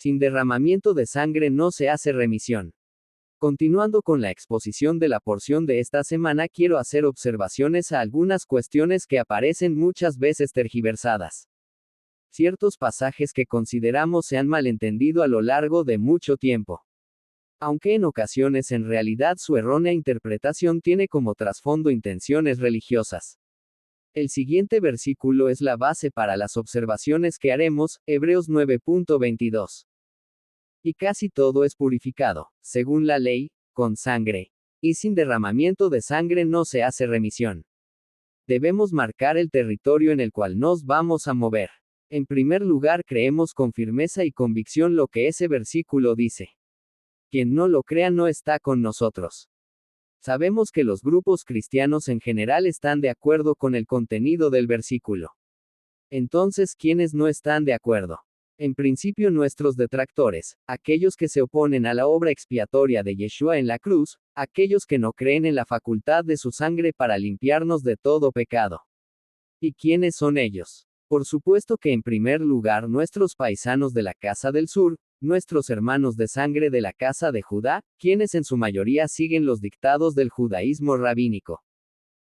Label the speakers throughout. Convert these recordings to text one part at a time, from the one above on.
Speaker 1: Sin derramamiento de sangre no se hace remisión. Continuando con la exposición de la porción de esta semana, quiero hacer observaciones a algunas cuestiones que aparecen muchas veces tergiversadas. Ciertos pasajes que consideramos se han malentendido a lo largo de mucho tiempo. Aunque en ocasiones en realidad su errónea interpretación tiene como trasfondo intenciones religiosas. El siguiente versículo es la base para las observaciones que haremos, Hebreos 9.22. Y casi todo es purificado, según la ley, con sangre. Y sin derramamiento de sangre no se hace remisión. Debemos marcar el territorio en el cual nos vamos a mover. En primer lugar, creemos con firmeza y convicción lo que ese versículo dice. Quien no lo crea no está con nosotros. Sabemos que los grupos cristianos en general están de acuerdo con el contenido del versículo. Entonces, ¿quiénes no están de acuerdo? En principio nuestros detractores, aquellos que se oponen a la obra expiatoria de Yeshua en la cruz, aquellos que no creen en la facultad de su sangre para limpiarnos de todo pecado. ¿Y quiénes son ellos? Por supuesto que en primer lugar nuestros paisanos de la casa del sur, nuestros hermanos de sangre de la casa de Judá, quienes en su mayoría siguen los dictados del judaísmo rabínico.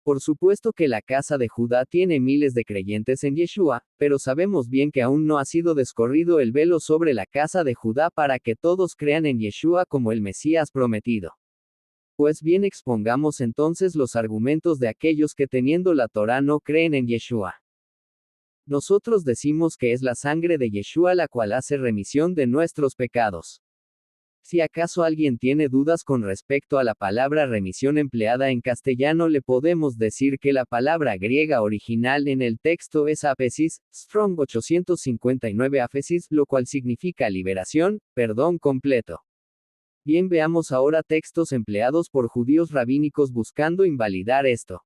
Speaker 1: Por supuesto que la casa de Judá tiene miles de creyentes en Yeshua, pero sabemos bien que aún no ha sido descorrido el velo sobre la casa de Judá para que todos crean en Yeshua como el Mesías prometido. Pues bien, expongamos entonces los argumentos de aquellos que teniendo la Torá no creen en Yeshua. Nosotros decimos que es la sangre de Yeshua la cual hace remisión de nuestros pecados. Si acaso alguien tiene dudas con respecto a la palabra remisión empleada en castellano, le podemos decir que la palabra griega original en el texto es aphesis, Strong 859 aphesis, lo cual significa liberación, perdón completo. Bien, veamos ahora textos empleados por judíos rabínicos buscando invalidar esto.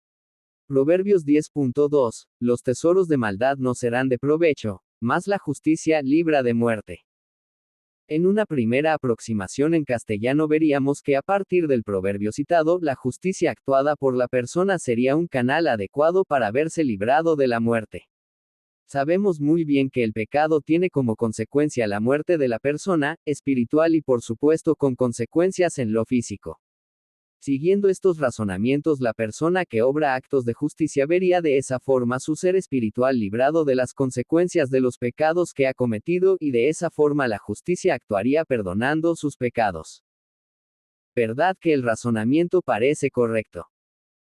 Speaker 1: Proverbios 10.2, los tesoros de maldad no serán de provecho, mas la justicia libra de muerte. En una primera aproximación en castellano veríamos que a partir del proverbio citado, la justicia actuada por la persona sería un canal adecuado para verse librado de la muerte. Sabemos muy bien que el pecado tiene como consecuencia la muerte de la persona, espiritual y por supuesto con consecuencias en lo físico. Siguiendo estos razonamientos, la persona que obra actos de justicia vería de esa forma su ser espiritual librado de las consecuencias de los pecados que ha cometido y de esa forma la justicia actuaría perdonando sus pecados. ¿Verdad que el razonamiento parece correcto?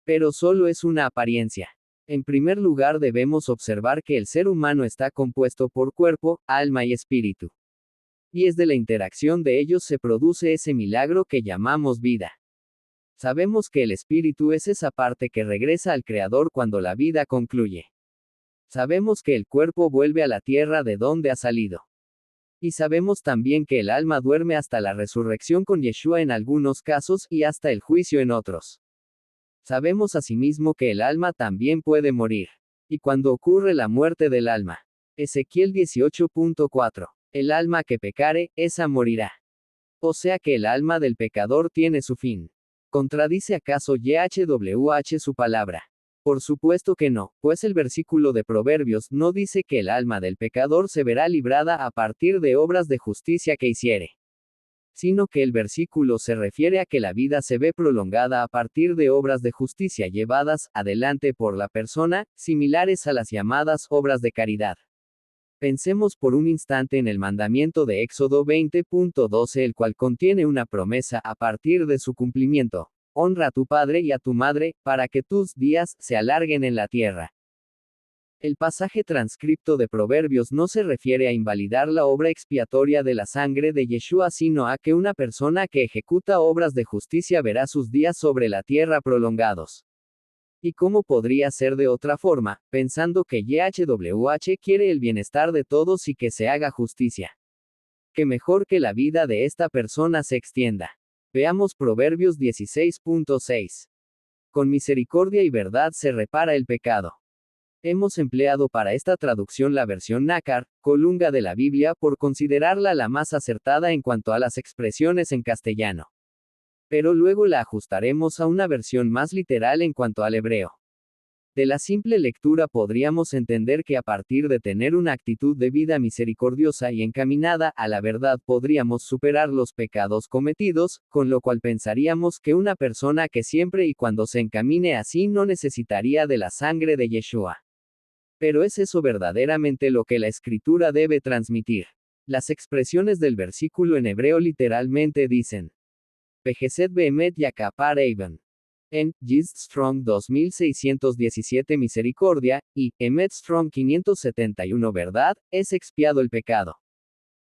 Speaker 1: Pero solo es una apariencia. En primer lugar, debemos observar que el ser humano está compuesto por cuerpo, alma y espíritu. Y es de la interacción de ellos se produce ese milagro que llamamos vida. Sabemos que el espíritu es esa parte que regresa al Creador cuando la vida concluye. Sabemos que el cuerpo vuelve a la tierra de donde ha salido. Y sabemos también que el alma duerme hasta la resurrección con Yeshua en algunos casos y hasta el juicio en otros. Sabemos asimismo que el alma también puede morir. Y cuando ocurre la muerte del alma. Ezequiel 18.4. El alma que pecare, esa morirá. O sea que el alma del pecador tiene su fin. ¿Contradice acaso YHWH su palabra? Por supuesto que no, pues el versículo de Proverbios no dice que el alma del pecador se verá librada a partir de obras de justicia que hiciere, sino que el versículo se refiere a que la vida se ve prolongada a partir de obras de justicia llevadas adelante por la persona, similares a las llamadas obras de caridad. Pensemos por un instante en el mandamiento de Éxodo 20.12, el cual contiene una promesa a partir de su cumplimiento. Honra a tu padre y a tu madre, para que tus días se alarguen en la tierra. El pasaje transcripto de Proverbios no se refiere a invalidar la obra expiatoria de la sangre de Yeshua, sino a que una persona que ejecuta obras de justicia verá sus días sobre la tierra prolongados. ¿Y cómo podría ser de otra forma, pensando que YHWH quiere el bienestar de todos y que se haga justicia? Que mejor que la vida de esta persona se extienda. Veamos Proverbios 16.6. Con misericordia y verdad se repara el pecado. Hemos empleado para esta traducción la versión Nácar, Colunga de la Biblia, por considerarla la más acertada en cuanto a las expresiones en castellano. Pero luego la ajustaremos a una versión más literal en cuanto al hebreo. De la simple lectura podríamos entender que a partir de tener una actitud de vida misericordiosa y encaminada a la verdad podríamos superar los pecados cometidos, con lo cual pensaríamos que una persona que siempre y cuando se encamine así no necesitaría de la sangre de Yeshua. Pero ¿es eso verdaderamente lo que la Escritura debe transmitir? Las expresiones del versículo en hebreo literalmente dicen: Pejezet behemet yakapar eivan. En Gist Strong 2617 misericordia, y Emet Strong 571 verdad, es expiado el pecado.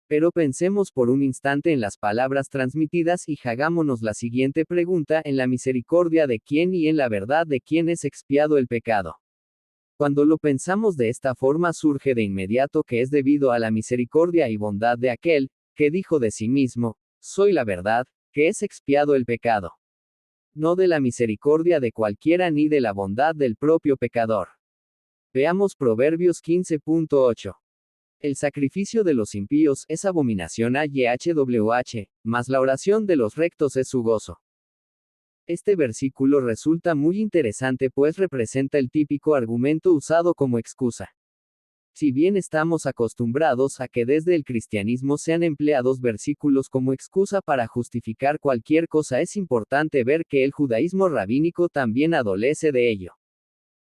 Speaker 1: Pero pensemos por un instante en las palabras transmitidas y hagámonos la siguiente pregunta: ¿en la misericordia de quién y en la verdad de quién es expiado el pecado? Cuando lo pensamos de esta forma surge de inmediato que es debido a la misericordia y bondad de aquel, que dijo de sí mismo: soy la verdad, que es expiado el pecado. No de la misericordia de cualquiera ni de la bondad del propio pecador. Veamos Proverbios 15.8. El sacrificio de los impíos es abominación a Yhwh, mas la oración de los rectos es su gozo. Este versículo resulta muy interesante pues representa el típico argumento usado como excusa. Si bien estamos acostumbrados a que desde el cristianismo sean empleados versículos como excusa para justificar cualquier cosa, es importante ver que el judaísmo rabínico también adolece de ello.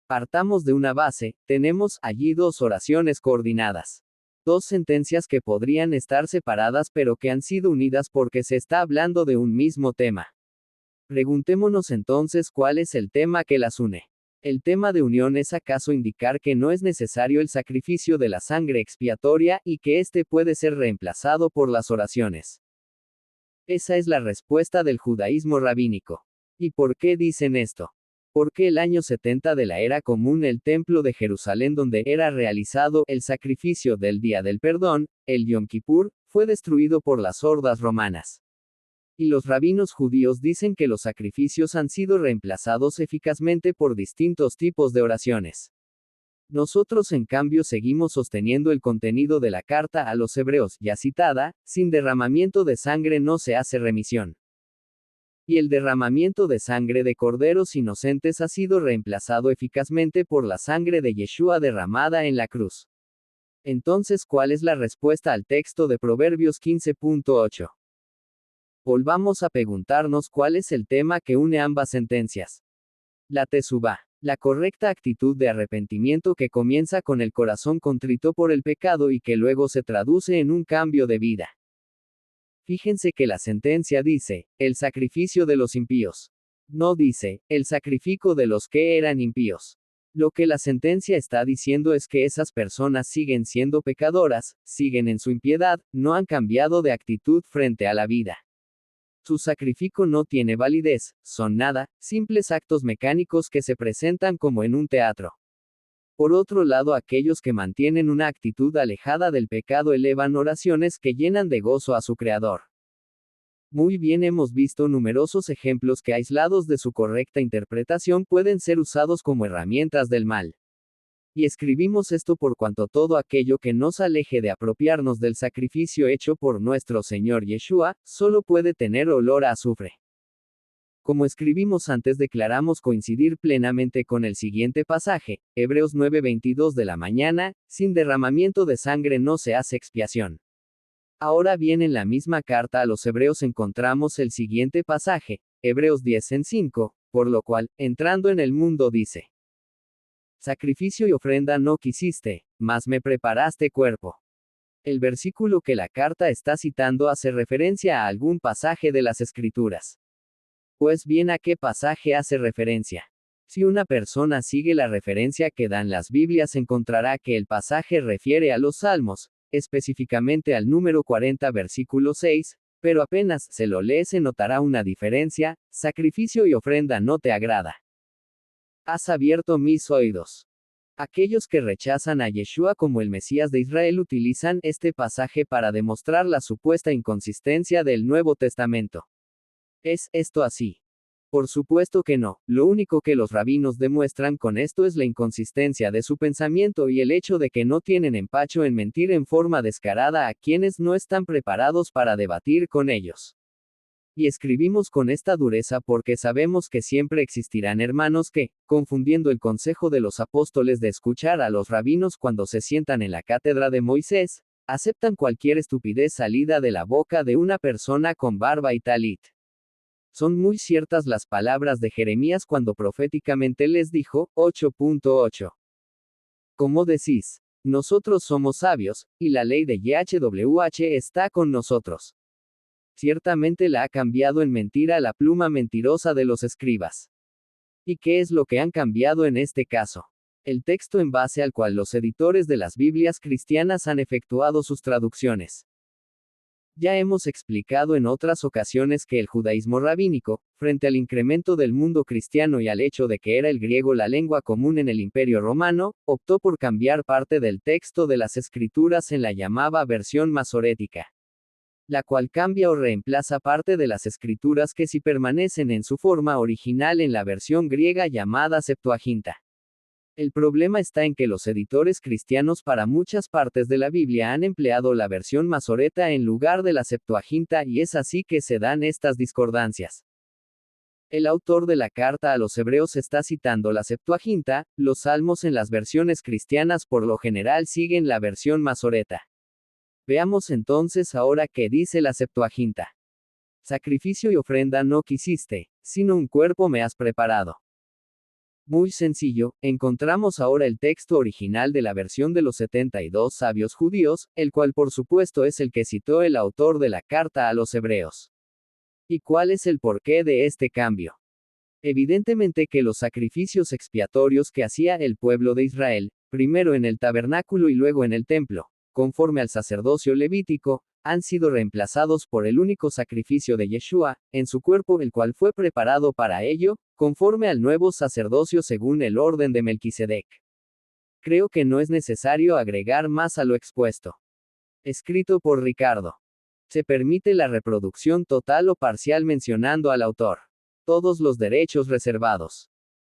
Speaker 1: Partamos de una base: tenemos allí dos oraciones coordinadas. Dos sentencias que podrían estar separadas pero que han sido unidas porque se está hablando de un mismo tema. Preguntémonos entonces cuál es el tema que las une. ¿El tema de unión es acaso indicar que no es necesario el sacrificio de la sangre expiatoria y que éste puede ser reemplazado por las oraciones? Esa es la respuesta del judaísmo rabínico. ¿Y por qué dicen esto? Porque el año 70 de la era común, el templo de Jerusalén donde era realizado el sacrificio del Día del Perdón, el Yom Kippur, fue destruido por las hordas romanas. Y los rabinos judíos dicen que los sacrificios han sido reemplazados eficazmente por distintos tipos de oraciones. Nosotros en cambio seguimos sosteniendo el contenido de la carta a los hebreos, ya citada: sin derramamiento de sangre no se hace remisión. Y el derramamiento de sangre de corderos inocentes ha sido reemplazado eficazmente por la sangre de Yeshua derramada en la cruz. Entonces, ¿cuál es la respuesta al texto de Proverbios 15.8? Volvamos a preguntarnos cuál es el tema que une ambas sentencias. La tesubá, la correcta actitud de arrepentimiento que comienza con el corazón contrito por el pecado y que luego se traduce en un cambio de vida. Fíjense que la sentencia dice: el sacrificio de los impíos. No dice: el sacrificio de los que eran impíos. Lo que la sentencia está diciendo es que esas personas siguen siendo pecadoras, siguen en su impiedad, no han cambiado de actitud frente a la vida. Su sacrificio no tiene validez, son nada, simples actos mecánicos que se presentan como en un teatro. Por otro lado, aquellos que mantienen una actitud alejada del pecado elevan oraciones que llenan de gozo a su Creador. Muy bien, hemos visto numerosos ejemplos que, aislados de su correcta interpretación, pueden ser usados como herramientas del mal. Y escribimos esto por cuanto todo aquello que nos aleje de apropiarnos del sacrificio hecho por nuestro Señor Yeshua, solo puede tener olor a azufre. Como escribimos antes, declaramos coincidir plenamente con el siguiente pasaje, Hebreos 9:22 de la mañana: sin derramamiento de sangre no se hace expiación. Ahora bien, en la misma carta a los Hebreos encontramos el siguiente pasaje, Hebreos 10:5, por lo cual, entrando en el mundo dice: sacrificio y ofrenda no quisiste, mas me preparaste cuerpo. El versículo que la carta está citando hace referencia a algún pasaje de las Escrituras. Pues bien, ¿a qué pasaje hace referencia? Si una persona sigue la referencia que dan las Biblias, encontrará que el pasaje refiere a los Salmos, específicamente al número 40 versículo 6, pero apenas se lo lee se notará una diferencia: sacrificio y ofrenda no te agrada. Has abierto mis oídos. Aquellos que rechazan a Yeshua como el Mesías de Israel utilizan este pasaje para demostrar la supuesta inconsistencia del Nuevo Testamento. ¿Es esto así? Por supuesto que no. Lo único que los rabinos demuestran con esto es la inconsistencia de su pensamiento y el hecho de que no tienen empacho en mentir en forma descarada a quienes no están preparados para debatir con ellos. Y escribimos con esta dureza porque sabemos que siempre existirán hermanos que, confundiendo el consejo de los apóstoles de escuchar a los rabinos cuando se sientan en la cátedra de Moisés, aceptan cualquier estupidez salida de la boca de una persona con barba y talit. Son muy ciertas las palabras de Jeremías cuando proféticamente les dijo, 8.8. Como decís, nosotros somos sabios, y la ley de YHWH está con nosotros. Ciertamente la ha cambiado en mentira la pluma mentirosa de los escribas. ¿Y qué es lo que han cambiado en este caso? El texto en base al cual los editores de las Biblias cristianas han efectuado sus traducciones. Ya hemos explicado en otras ocasiones que el judaísmo rabínico, frente al incremento del mundo cristiano y al hecho de que era el griego la lengua común en el Imperio Romano, optó por cambiar parte del texto de las escrituras en la llamada versión masorética, la cual cambia o reemplaza parte de las escrituras que sí permanecen en su forma original en la versión griega llamada Septuaginta. El problema está en que los editores cristianos para muchas partes de la Biblia han empleado la versión masoreta en lugar de la Septuaginta y es así que se dan estas discordancias. El autor de la carta a los hebreos está citando la Septuaginta, los salmos en las versiones cristianas por lo general siguen la versión masoreta. Veamos entonces ahora qué dice la Septuaginta. Sacrificio y ofrenda no quisiste, sino un cuerpo me has preparado. Muy sencillo, encontramos ahora el texto original de la versión de los 72 sabios judíos, el cual por supuesto es el que citó el autor de la carta a los hebreos. ¿Y cuál es el porqué de este cambio? Evidentemente que los sacrificios expiatorios que hacía el pueblo de Israel, primero en el tabernáculo y luego en el templo, conforme al sacerdocio levítico, han sido reemplazados por el único sacrificio de Yeshua, en su cuerpo el cual fue preparado para ello, conforme al nuevo sacerdocio según el orden de Melquisedec. Creo que no es necesario agregar más a lo expuesto. Escrito por Ricardo. Se permite la reproducción total o parcial mencionando al autor. Todos los derechos reservados.